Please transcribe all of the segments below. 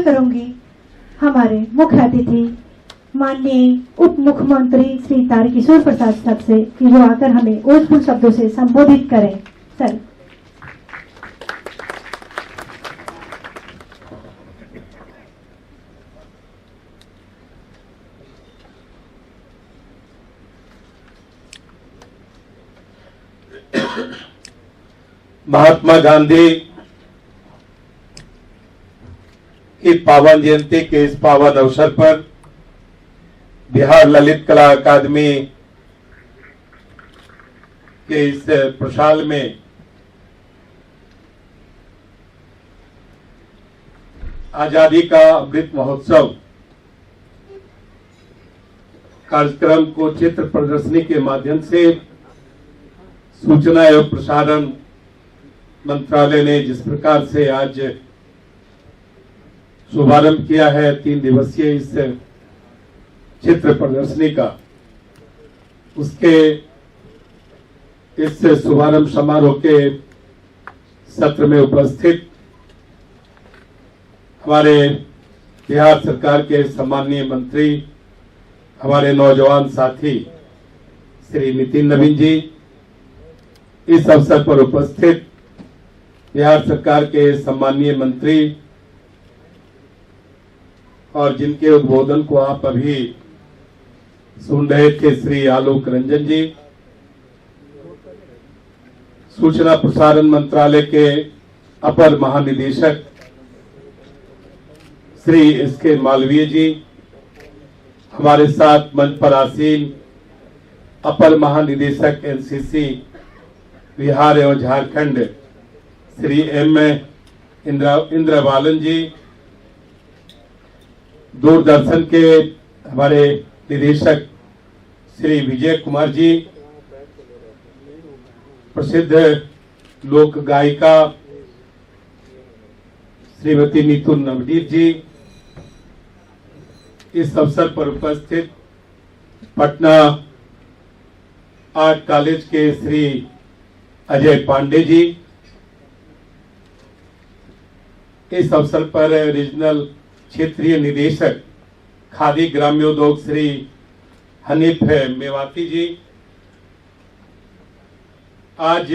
करूंगी हमारे मुख्य अतिथि माननीय उप मुख्यमंत्री श्री तारकिशोर प्रसाद साहब से कि वो आकर हमें ओजपूर्ण शब्दों से संबोधित करें। सर। महात्मा गांधी की पावन जयंती के इस पावन अवसर पर बिहार ललित कला अकादमी के इस प्रशाल में आजादी का अमृत महोत्सव कार्यक्रम को चित्र प्रदर्शनी के माध्यम से सूचना एवं प्रसारण मंत्रालय ने जिस प्रकार से आज शुभारंभ किया है 3 दिवसीय इस चित्र प्रदर्शनी का, उसके इस शुभारंभ समारोह के सत्र में उपस्थित हमारे बिहार सरकार के सम्माननीय मंत्री, हमारे नौजवान साथी श्री नितिन नवीन जी, इस अवसर पर उपस्थित बिहार सरकार के सम्माननीय मंत्री और जिनके उद्बोधन को आप अभी सुन रहे थे श्री आलोक रंजन जी, सूचना प्रसारण मंत्रालय के अपर महानिदेशक श्री एसके मालवीय जी, हमारे साथ मंच पर आसीन अपर महानिदेशक एनसीसी बिहार एवं झारखंड श्री एम इंद्रबालन जी, दूरदर्शन के हमारे निदेशक श्री विजय कुमार जी, प्रसिद्ध लोक गायिका श्रीमती नीतू नवदीप जी, इस अवसर पर उपस्थित पटना आर्ट कॉलेज के श्री अजय पांडे जी, इस अवसर पर रीजनल क्षेत्रीय निदेशक खादी ग्राम्योद्योग श्री हनीफ मेवाती जी, आज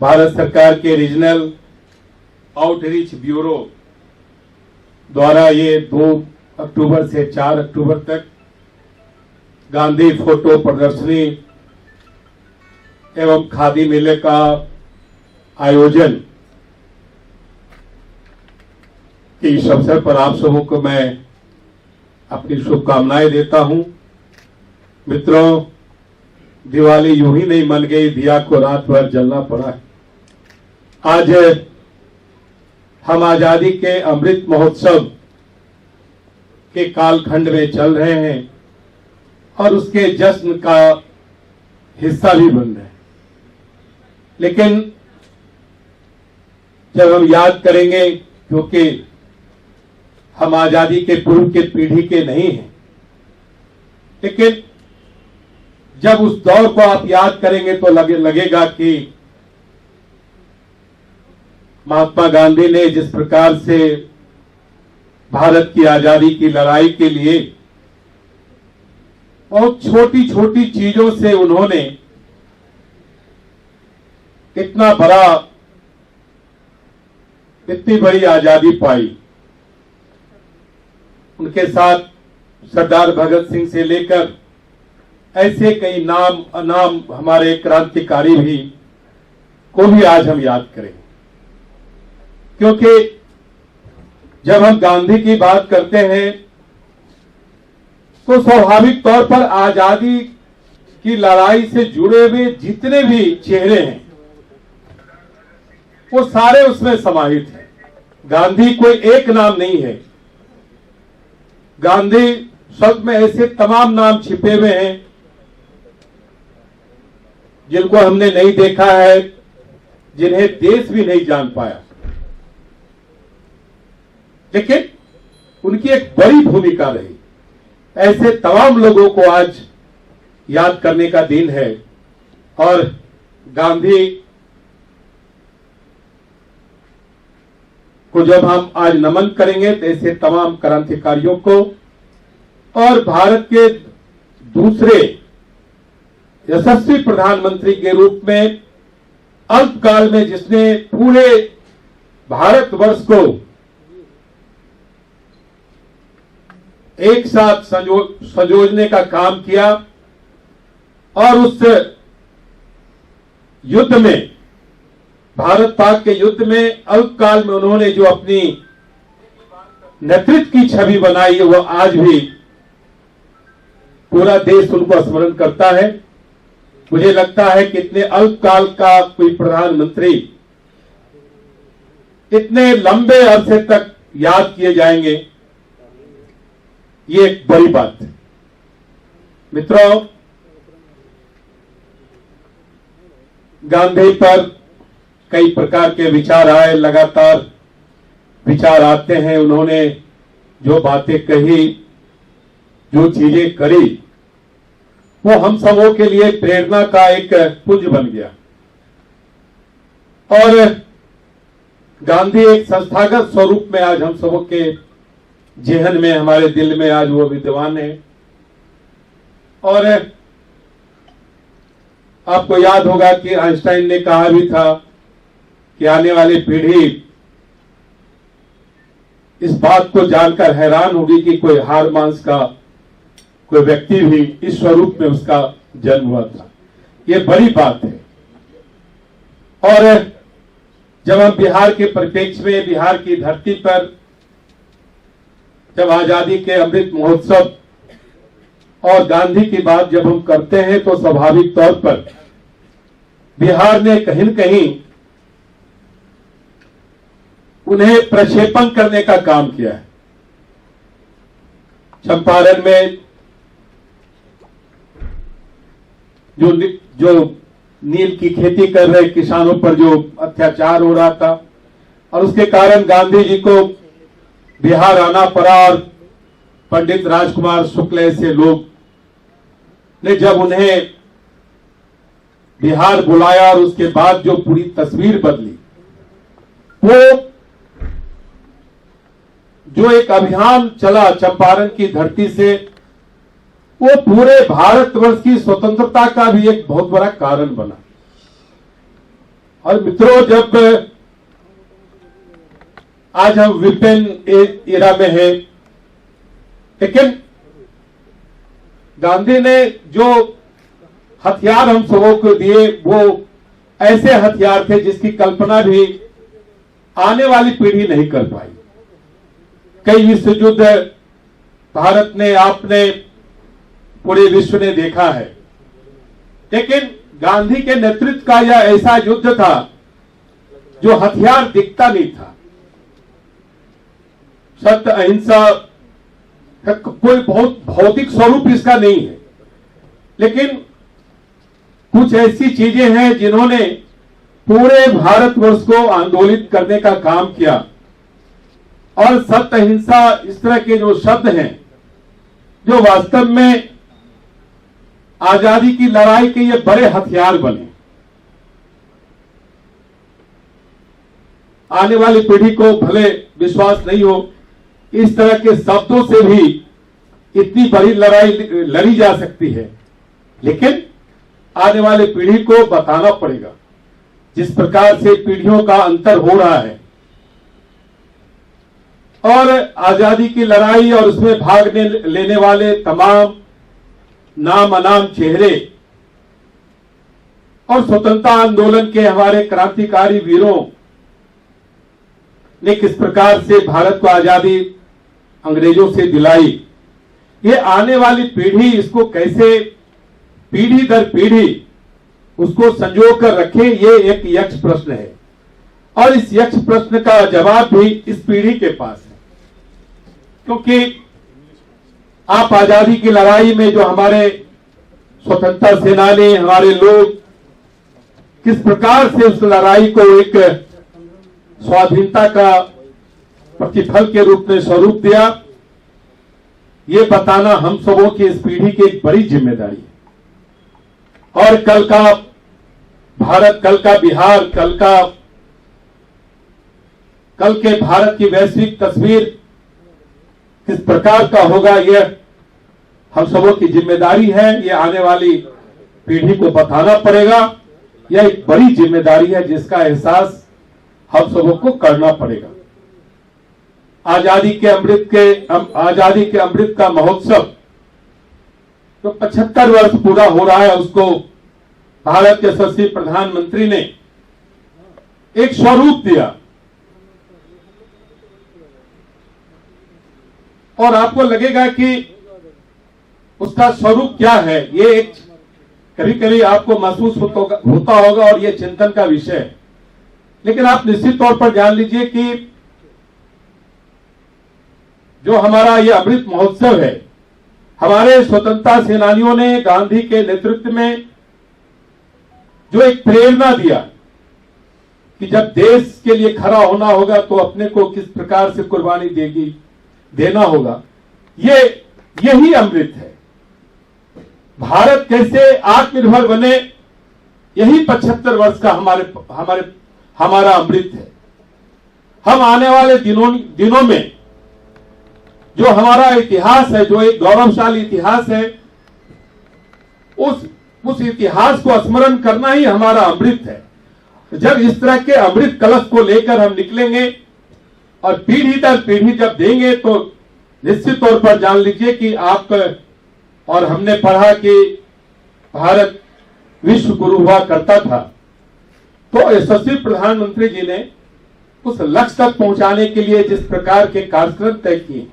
भारत सरकार के रीजनल आउटरीच ब्यूरो द्वारा ये 2 अक्टूबर से 4 अक्टूबर तक गांधी फोटो प्रदर्शनी एवं खादी मेले का आयोजन के इस अवसर पर आप सबों को मैं अपनी शुभकामनाएं देता हूं। मित्रों, दिवाली यूं ही नहीं मन गई, दिया को रात भर जलना पड़ा है। आज हम आजादी के अमृत महोत्सव के कालखंड में चल रहे हैं और उसके जश्न का हिस्सा भी बन रहे हैं, लेकिन जब हम याद करेंगे, क्योंकि हम आजादी के पूर्व के पीढ़ी के नहीं हैं, लेकिन जब उस दौर को आप याद करेंगे तो लगेगा कि महात्मा गांधी ने जिस प्रकार से भारत की आजादी की लड़ाई के लिए बहुत छोटी छोटी चीजों से उन्होंने इतनी बड़ी आजादी पाई। उनके साथ सरदार भगत सिंह से लेकर ऐसे कई नाम अनाम हमारे क्रांतिकारी भी को भी आज हम याद करेंगे, क्योंकि जब हम गांधी की बात करते हैं तो स्वाभाविक तौर पर आजादी की लड़ाई से जुड़े हुए जितने भी चेहरे हैं वो सारे उसमें समाहित हैं। गांधी कोई एक नाम नहीं है, गांधी शब्द में ऐसे तमाम नाम छिपे हुए हैं जिनको हमने नहीं देखा है, जिन्हें देश भी नहीं जान पाया, लेकिन उनकी एक बड़ी भूमिका रही। ऐसे तमाम लोगों को आज याद करने का दिन है और गांधी को जब हम आज नमन करेंगे तो ऐसे तमाम क्रांतिकारियों को और भारत के दूसरे यशस्वी प्रधानमंत्री के रूप में अल्पकाल में जिसने पूरे भारतवर्ष को एक साथ संजोजने का काम किया और उस युद्ध में, भारत पाक के युद्ध में अल्पकाल में उन्होंने जो अपनी नेतृत्व की छवि बनाई है, वो आज भी पूरा देश उनको स्मरण करता है। मुझे लगता है कि इतने अल्पकाल का कोई प्रधानमंत्री इतने लंबे अरसे तक याद किए जाएंगे, ये एक बड़ी बात है। मित्रों, गांधी पर कई प्रकार के विचार आए, लगातार विचार आते हैं। उन्होंने जो बातें कही, जो चीजें करी, वो हम सबों के लिए प्रेरणा का एक पुंज बन गया। और गांधी एक संस्थागत स्वरूप में आज हम सबों के जेहन में, हमारे दिल में आज वो विद्यमान है। और आपको याद होगा कि आइंस्टाइन ने कहा भी था कि आने वाली पीढ़ी इस बात को जानकर हैरान होगी कि कोई हाड़ मांस का कोई व्यक्ति भी इस स्वरूप में उसका जन्म हुआ था। ये बड़ी बात है। और जब हम बिहार के परिप्रेक्ष्य में, बिहार की धरती पर जब आजादी के अमृत महोत्सव और गांधी की बात जब हम करते हैं, तो स्वाभाविक तौर पर बिहार ने कहीं न कहीं उन्हें प्रक्षेपण करने का काम किया है। चंपारण में जो नील की खेती कर रहे किसानों पर जो अत्याचार हो रहा था, और उसके कारण गांधी जी को बिहार आना पड़ा। और पंडित राजकुमार शुक्ल ऐसे लोग ने जब उन्हें बिहार बुलाया और उसके बाद जो पूरी तस्वीर बदली, वो जो एक अभियान चला चंपारण की धरती से, वो पूरे भारतवर्ष की स्वतंत्रता का भी एक बहुत बड़ा कारण बना। और मित्रों, जब आज हम विपिन एरा में हैं, लेकिन गांधी ने जो हथियार हम सबों को दिए, वो ऐसे हथियार थे जिसकी कल्पना भी आने वाली पीढ़ी नहीं कर पाई। कई विश्व युद्ध भारत ने, आपने, पूरे विश्व ने देखा है, लेकिन गांधी के नेतृत्व का यह ऐसा युद्ध था जो हथियार दिखता नहीं था। सत्य, अहिंसा का कोई बहुत भौतिक स्वरूप इसका नहीं है, लेकिन कुछ ऐसी चीजें हैं जिन्होंने पूरे भारतवर्ष को आंदोलित करने का काम किया। और सत्य, अहिंसा, इस तरह के जो शब्द हैं, जो वास्तव में आजादी की लड़ाई के ये बड़े हथियार बने। आने वाली पीढ़ी को भले विश्वास नहीं हो, इस तरह के शब्दों से भी इतनी बड़ी लड़ाई लड़ी जा सकती है, लेकिन आने वाली पीढ़ी को बताना पड़ेगा। जिस प्रकार से पीढ़ियों का अंतर हो रहा है, और आजादी की लड़ाई और उसमें भाग लेने वाले तमाम नाम अनाम चेहरे और स्वतंत्रता आंदोलन के हमारे क्रांतिकारी वीरों ने किस प्रकार से भारत को आजादी अंग्रेजों से दिलाई, ये आने वाली पीढ़ी इसको कैसे पीढ़ी दर पीढ़ी उसको संजो कर रखे, ये एक यक्ष प्रश्न है। और इस यक्ष प्रश्न का जवाब भी इस पीढ़ी के पास है, क्योंकि आप आजादी की लड़ाई में जो हमारे स्वतंत्रता सेनानी, हमारे लोग किस प्रकार से उस लड़ाई को एक स्वाधीनता का प्रतिफल के रूप में स्वरूप दिया, ये बताना हम सबों की, इस पीढ़ी की एक बड़ी जिम्मेदारी है। और कल का भारत, कल का बिहार, कल का कल के भारत की वैश्विक तस्वीर किस प्रकार का होगा, यह हम सबों की जिम्मेदारी है। ये आने वाली पीढ़ी को बताना पड़ेगा। यह एक बड़ी जिम्मेदारी है जिसका एहसास हम सबों को करना पड़ेगा। आजादी के अमृत का महोत्सव जो 75 वर्ष पूरा हो रहा है, उसको भारत के यशस्वी प्रधानमंत्री ने एक स्वरूप दिया। और आपको लगेगा कि उसका स्वरूप क्या है, ये एक कभी कभी आपको महसूस होता होगा और ये चिंतन का विषय है। लेकिन आप निश्चित तौर पर जान लीजिए कि जो हमारा ये अमृत महोत्सव है, हमारे स्वतंत्रता सेनानियों ने गांधी के नेतृत्व में जो एक प्रेरणा दिया कि जब देश के लिए खड़ा होना होगा तो अपने को किस प्रकार से कुर्बानी देना होगा, यही अमृत है। भारत कैसे आत्मनिर्भर बने, यही 75 वर्ष का हमारा अमृत है। हम आने वाले दिनों में जो हमारा इतिहास है, जो एक गौरवशाली इतिहास है, उस इतिहास को स्मरण करना ही हमारा अमृत है। जब इस तरह के अमृत कलश को लेकर हम निकलेंगे और पीढ़ी दर पीढ़ी जब देंगे, तो निश्चित तौर पर जान लीजिए कि आप और हमने पढ़ा कि भारत विश्व गुरु हुआ करता था। तो यशस्वी प्रधानमंत्री जी ने उस लक्ष्य तक पहुंचाने के लिए जिस प्रकार के कार्यक्रम तय किए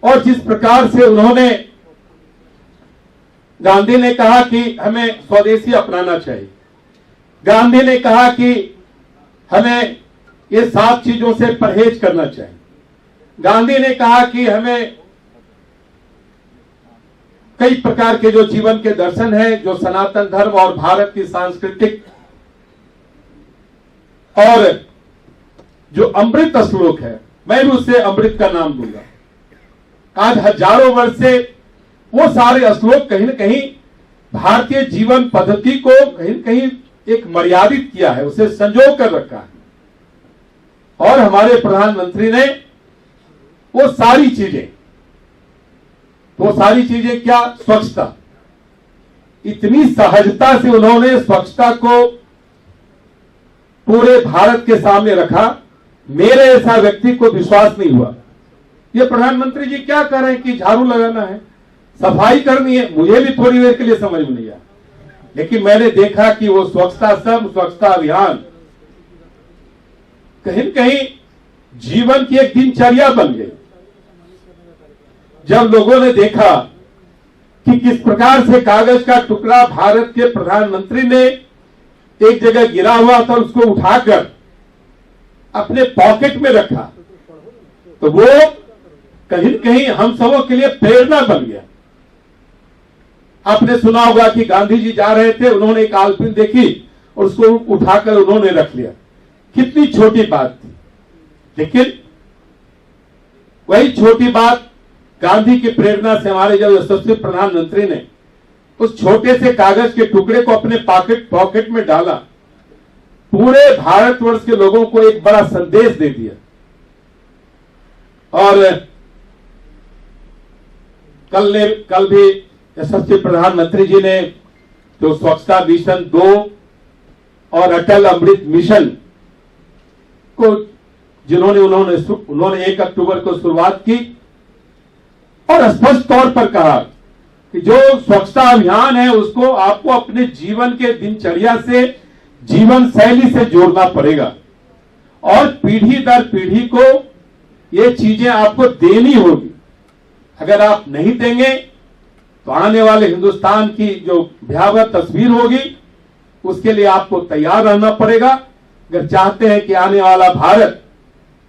और जिस प्रकार से उन्होंने, गांधी ने कहा कि हमें स्वदेशी अपनाना चाहिए। गांधी ने कहा कि हमें ये 7 चीजों से परहेज करना चाहिए। गांधी ने कहा कि हमें कई प्रकार के जो जीवन के दर्शन है, जो सनातन धर्म और भारत की सांस्कृतिक और जो अमृत श्लोक है, मैं भी उसे अमृत का नाम दूंगा। आज हजारों वर्ष से वो सारे श्लोक कहीं न कहीं भारतीय जीवन पद्धति को कहीं न कहीं एक मर्यादित किया है, उसे संजो कर रखा है। और हमारे प्रधानमंत्री ने वो सारी चीजें क्या, स्वच्छता, इतनी सहजता से उन्होंने स्वच्छता को पूरे भारत के सामने रखा, मेरे ऐसा व्यक्ति को विश्वास नहीं हुआ। ये प्रधानमंत्री जी क्या कह रहे हैं कि झाड़ू लगाना है, सफाई करनी है, मुझे भी थोड़ी देर के लिए समझ में नहीं आया। लेकिन मैंने देखा कि वो स्वच्छता अभियान कहीं न कहीं जीवन की एक दिनचर्या बन गई। जब लोगों ने देखा कि किस प्रकार से कागज का टुकड़ा भारत के प्रधानमंत्री ने एक जगह गिरा हुआ था, उसको उठाकर अपने पॉकेट में रखा, तो वो कहीं न कहीं हम सबों के लिए प्रेरणा बन गया। आपने सुना होगा कि गांधी जी जा रहे थे, उन्होंने एक आलपिन देखी और उसको उठाकर उन्होंने रख लिया। कितनी छोटी बात थी, लेकिन वही छोटी बात गांधी की प्रेरणा से हमारे जब यशस्वी प्रधानमंत्री ने उस छोटे से कागज के टुकड़े को अपने पॉकेट में डाला, पूरे भारतवर्ष के लोगों को एक बड़ा संदेश दे दिया। और कल भी यशस्वी प्रधानमंत्री जी ने जो स्वच्छता मिशन 2 और अटल अमृत मिशन को उन्होंने 1 अक्टूबर को शुरुआत की और स्पष्ट तौर पर कहा कि जो स्वच्छता अभियान है उसको आपको अपने जीवन के दिनचर्या से, जीवन शैली से जोड़ना पड़ेगा और पीढ़ी दर पीढ़ी को ये चीजें आपको देनी होगी। अगर आप नहीं देंगे तो आने वाले हिंदुस्तान की जो भयावह तस्वीर होगी उसके लिए आपको तैयार रहना पड़ेगा। अगर चाहते हैं कि आने वाला भारत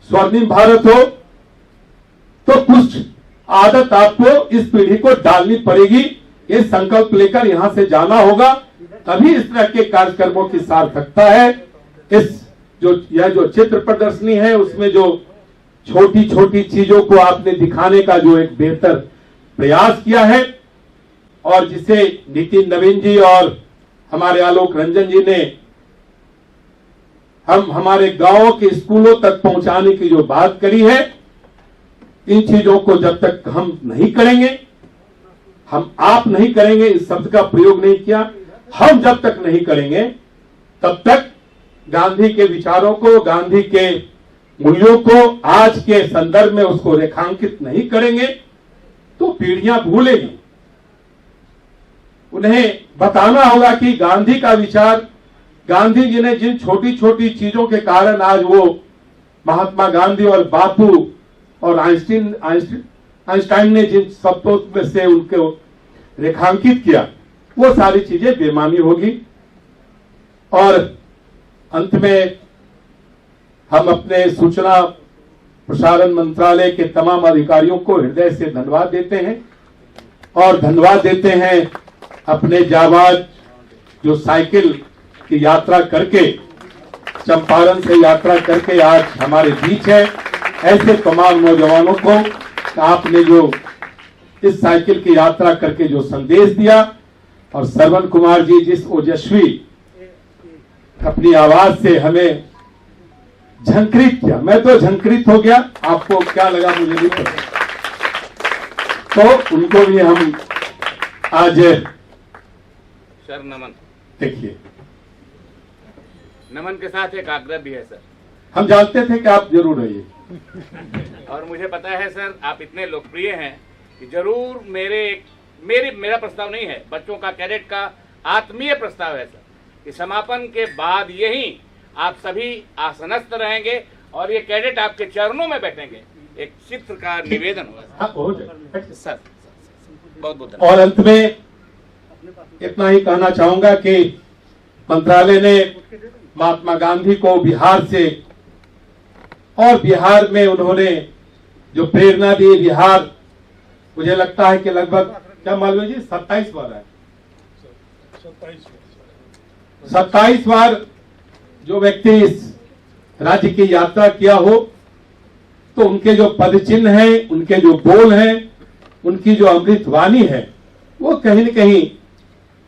स्वर्णिम भारत हो तो कुछ आदत आपको इस पीढ़ी को डालनी पड़ेगी। ये संकल्प लेकर यहां से जाना होगा, तभी इस तरह के कार्यक्रमों की सार्थकता है। यह जो चित्र प्रदर्शनी है उसमें जो छोटी छोटी चीजों को आपने दिखाने का जो एक बेहतर प्रयास किया है और जिसे नितिन नवीन जी और हमारे आलोक रंजन जी ने हम हमारे गांवों के स्कूलों तक पहुंचाने की जो बात करी है, इन चीजों को जब तक हम नहीं करेंगे, हम आप नहीं करेंगे, इस शब्द का प्रयोग नहीं किया, हम जब तक नहीं करेंगे तब तक गांधी के विचारों को, गांधी के मूल्यों को आज के संदर्भ में उसको रेखांकित नहीं करेंगे तो पीढ़ियां भूलेगी। उन्हें बताना होगा कि गांधी का विचार, गांधी जी ने जिन छोटी छोटी चीजों के कारण आज वो महात्मा गांधी और बापू और आइंस्टाइन ने जिन शब्दों में से उनको रेखांकित किया, वो सारी चीजें बेमानी होगी। और अंत में हम अपने सूचना प्रसारण मंत्रालय के तमाम अधिकारियों को हृदय से धन्यवाद देते हैं और धन्यवाद देते हैं अपने जाबाज जो साइकिल की यात्रा करके, चंपारण से यात्रा करके आज हमारे बीच है। ऐसे तमाम नौजवानों को आपने जो इस साइकिल की यात्रा करके जो संदेश दिया, और श्रवण कुमार जी जिस ओजस्वी अपनी आवाज से हमें झंकृत किया, मैं तो झंकृत हो गया, आपको क्या लगा मुझे नहीं पता। तो उनको भी हम आज सर नमन। देखिए, नमन के साथ एक आग्रह भी है सर। हम जानते थे कि आप जरूर आइए और मुझे पता है सर, आप इतने लोकप्रिय हैं कि जरूर मेरा प्रस्ताव नहीं है, बच्चों का, कैडेट का आत्मीय प्रस्ताव है सर, कि समापन के बाद यही आप सभी आसनस्थ रहेंगे और ये कैडेट आपके चरणों में बैठेंगे। एक चित्र का निवेदन होगा सर। बहुत बहुत और अंत में इतना ही कहना चाहूंगा कि मंत्रालय ने महात्मा गांधी को बिहार से, और बिहार में उन्होंने जो प्रेरणा दी, बिहार मुझे लगता है कि लगभग, क्या मालूम जी, 27 बार है, 27 बार जो व्यक्ति इस राज्य की यात्रा किया हो, तो उनके जो पद चिन्ह हैं, उनके जो बोल हैं, उनकी जो अमृत वाणी है, वो कहीं न कहीं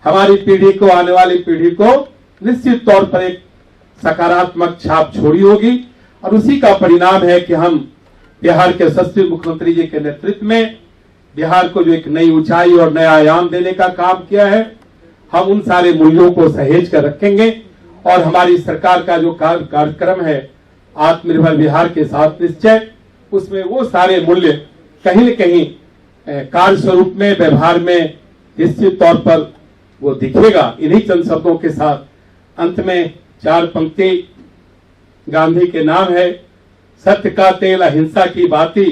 हमारी पीढ़ी को, आने वाली पीढ़ी को निश्चित तौर पर एक सकारात्मक छाप छोड़ी होगी। और उसी का परिणाम है कि हम बिहार के यशस्वी मुख्यमंत्री जी के नेतृत्व में बिहार को जो एक नई ऊंचाई और नया आयाम देने का काम किया है, हम उन सारे मूल्यों को सहेज कर रखेंगे। और हमारी सरकार का जो कार्यक्रम है आत्मनिर्भर बिहार के साथ निश्चय, उसमें वो सारे मूल्य कहीं न कहीं कार्य स्वरूप में, व्यवहार में निश्चित तौर पर वो दिखेगा। इन्हीं चंद शब्दों के साथ अंत में 4 पंक्ति गांधी के नाम है। सत्य का तेल अहिंसा की बाती,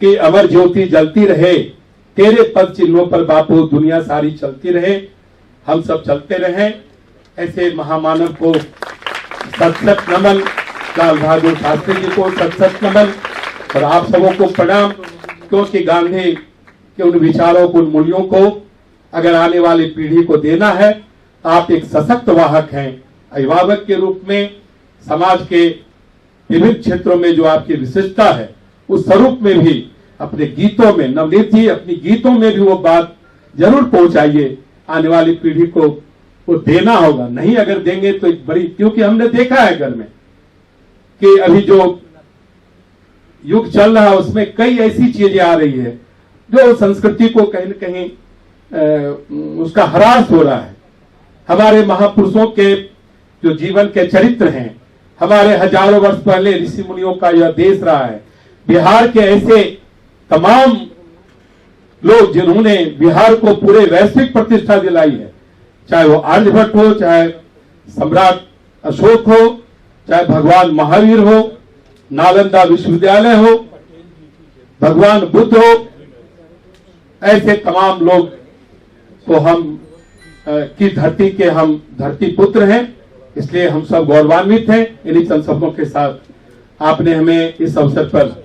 कि अमर ज्योति जलती रहे, तेरे पद चिन्हों पर बापू दुनिया सारी चलती रहे, हम सब चलते रहें। ऐसे महामानव को सत सत नमन, लाल बहादुर शास्त्री जी को सत सत नमन, और आप सबों को प्रणाम, क्योंकि गांधी के उन विचारों को, उन मूल्यों को अगर आने वाली पीढ़ी को देना है, आप एक सशक्त वाहक हैं। अभिभावक के रूप में समाज के विभिन्न क्षेत्रों में जो आपकी विशिष्टता है, उस स्वरूप में भी अपने गीतों में, नवनीत जी अपनी गीतों में भी वो बात जरूर पहुंचाइए। आने वाली पीढ़ी को वो देना होगा, नहीं अगर देंगे तो एक बड़ी, क्योंकि हमने देखा है घर में कि अभी जो युग चल रहा है उसमें कई ऐसी चीजें आ रही है जो संस्कृति को कहीं न कहीं उसका ह्रास हो रहा है। हमारे महापुरुषों के जो जीवन के चरित्र हैं, हमारे हजारों वर्ष पहले ऋषि मुनियों का यह देश रहा है। बिहार के ऐसे तमाम लोग जिन्होंने बिहार को पूरे वैश्विक प्रतिष्ठा दिलाई है, चाहे वो आर्यभट्ट हो, चाहे सम्राट अशोक हो, चाहे भगवान महावीर हो, नालंदा विश्वविद्यालय हो, भगवान बुद्ध हो, ऐसे तमाम लोग को हम की धरती के हम धरती पुत्र हैं, इसलिए हम सब गौरवान्वित हैं। इन्हीं चंद शब्दों के साथ आपने हमें इस अवसर पर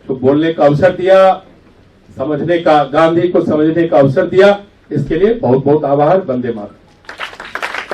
तो बोलने का अवसर दिया, समझने का, गांधी को समझने का अवसर दिया, इसके लिए बहुत बहुत आभार। वंदे मातरम।